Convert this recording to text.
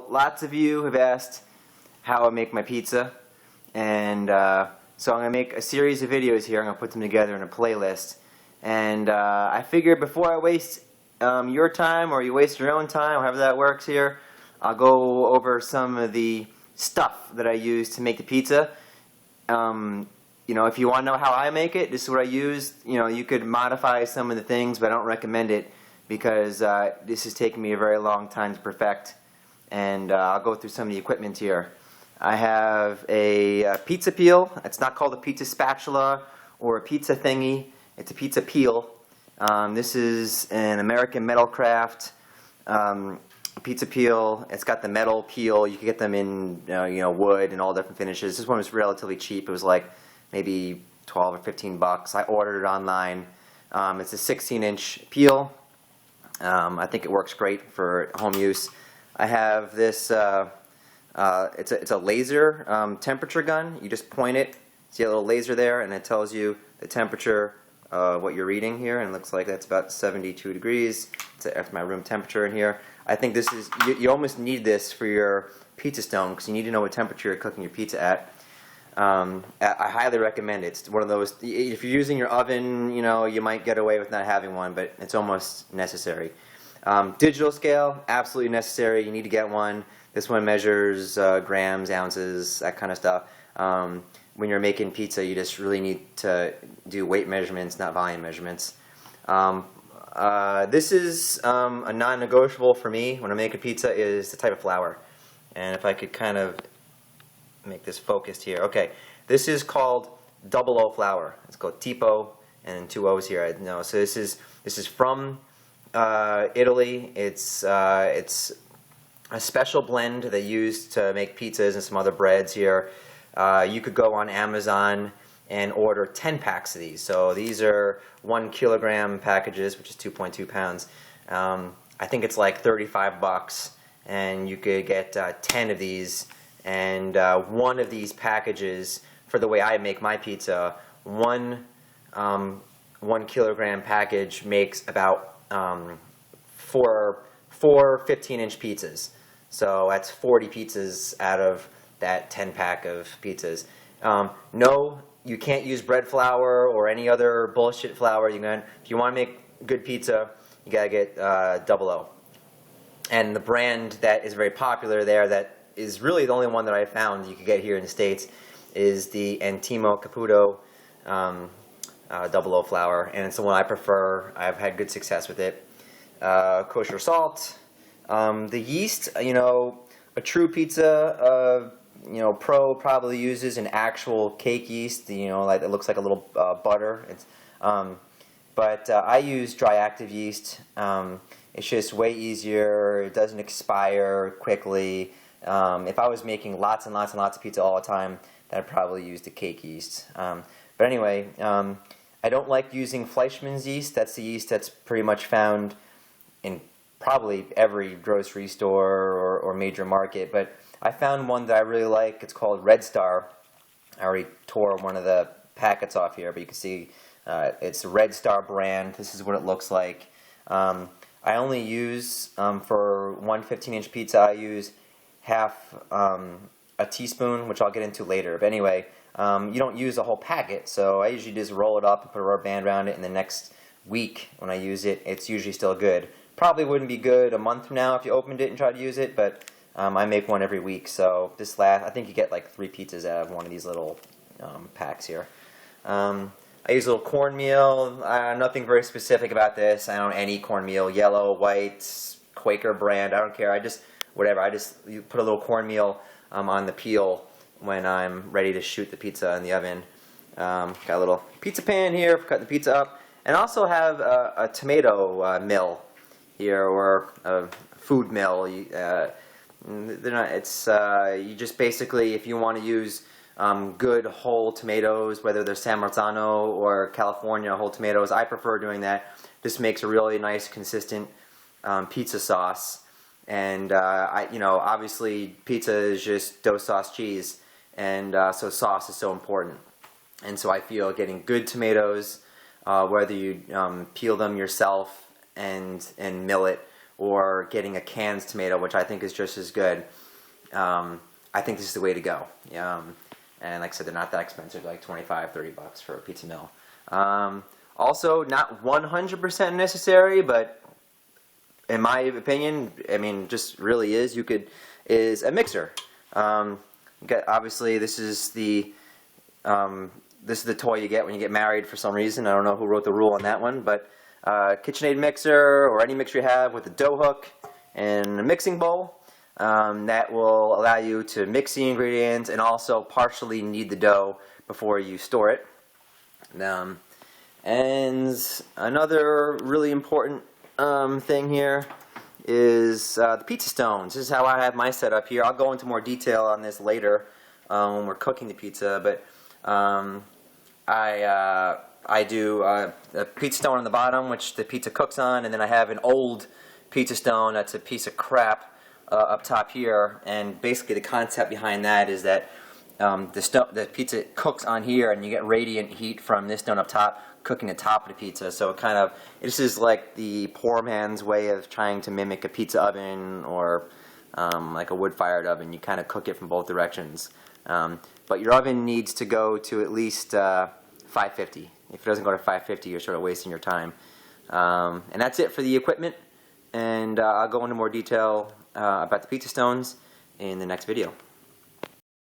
Well, lots of you have asked how I make my pizza, and so I'm going to make a series of videos here. I'm going to put them together in a playlist, and I figured before I waste your time, or you waste your own time, however that works here, I'll go over some of the stuff that I use to make the pizza. You know, if you want to know how I make it, this is what I use. You know, you could modify some of the things, but I don't recommend it because this has taken me a very long time to perfect. And I'll go through some of the equipment here. I have a pizza peel. It's not called a pizza spatula or a pizza thingy. It's a pizza peel. This is an American Metalcraft pizza peel. It's got the metal peel. You can get them in wood and all different finishes. This one was relatively cheap. It was like maybe 12 or 15 bucks. I ordered it online. It's a 16-inch peel. I think it works great for home use. I have this, it's a laser temperature gun. You just point it, see a little laser there, and it tells you the temperature, what you're reading here, and it looks like that's about 72 degrees. That's my room temperature in here. I think this is, you almost need this for your pizza stone because you need to know what temperature you're cooking your pizza at. I highly recommend it. It's one of those, if you're using your oven, you might get away with not having one, but it's almost necessary. Digital scale, absolutely necessary. You need to get one. This one measures grams, ounces, that kind of stuff. When you're making pizza, you just really need to do weight measurements, not volume measurements. This is a non-negotiable for me when I make a pizza is the type of flour. And if I could kind of make this focused here. Okay, this is called double O flour. It's called Tipo, and then two O's here. So this is from Italy. It's a special blend they use to make pizzas and some other breads here. You could go on Amazon and order 10 packs of these. So these are 1 kilogram packages, which is 2.2 pounds. I think it's like 35 bucks, and you could get 10 of these. And one of these packages, for the way I make my pizza, one 1 kilogram package makes about four 15-inch pizzas. So that's 40 pizzas out of that 10 pack of pizzas. No, you can't use bread flour or any other bullshit flour. If you want to make good pizza, you gotta get double O. And the brand that is very popular there, that is really the only one that I found you could get here in the States, is the Antimo Caputo double O flour, and it's the one I prefer. I've had good success with it. Kosher salt. The yeast, a true pizza pro probably uses an actual cake yeast, like it looks like a little butter. But I use dry active yeast. It's just way easier. It doesn't expire quickly. If I was making lots and lots and lots of pizza all the time, then I'd probably use the cake yeast. But anyway, I don't like using Fleischmann's yeast. That's the yeast that's pretty much found in probably every grocery store or major market. But I found one that I really like. It's called Red Star. I already tore one of the packets off here, but you can see it's the Red Star brand. This is what it looks like. I only use, for one 15-inch pizza, I use half a teaspoon, which I'll get into later. But anyway, you don't use a whole packet, so I usually just roll it up and put a rubber band around it, and the next week when I use it, it's usually still good. Probably wouldn't be good a month from now if you opened it and tried to use it, but I make one every week, so I think you get like 3 pizzas out of one of these little packs here. I use a little cornmeal. Nothing very specific about this. I don't any cornmeal, yellow, white, Quaker brand, I don't care. You put a little cornmeal on the peel when I'm ready to shoot the pizza in the oven. Got a little pizza pan here for cutting the pizza up. And I also have a tomato mill here, or a food mill. They're not, you just basically, if you want to use good whole tomatoes, whether they're San Marzano or California whole tomatoes, I prefer doing that. This makes a really nice, consistent pizza sauce. And obviously pizza is just dough, sauce, cheese, and so sauce is so important. And so I feel getting good tomatoes, whether you peel them yourself and mill it, or getting a canned tomato, which I think is just as good, I think this is the way to go. And like I said, they're not that expensive, like $25-30 for a pizza mill. Also, not 100% necessary, but in my opinion, I mean, just really is a mixer. Obviously, this is the toy you get when you get married for some reason. I don't know who wrote the rule on that one, but KitchenAid mixer or any mixer you have with a dough hook and a mixing bowl. That will allow you to mix the ingredients and also partially knead the dough before you store it. And another really important thing here is the pizza stones. This is how I have my setup here. I'll go into more detail on this later when we're cooking the pizza, but I do a pizza stone on the bottom, which the pizza cooks on, and then I have an old pizza stone that's a piece of crap up top here. And basically the concept behind that is that the pizza cooks on here, and you get radiant heat from this stone up top cooking the top of the pizza. So this is like the poor man's way of trying to mimic a pizza oven or like a wood-fired oven. You kind of cook it from both directions. But your oven needs to go to at least 550. If it doesn't go to 550, you're sort of wasting your time. And that's it for the equipment. And I'll go into more detail about the pizza stones in the next video.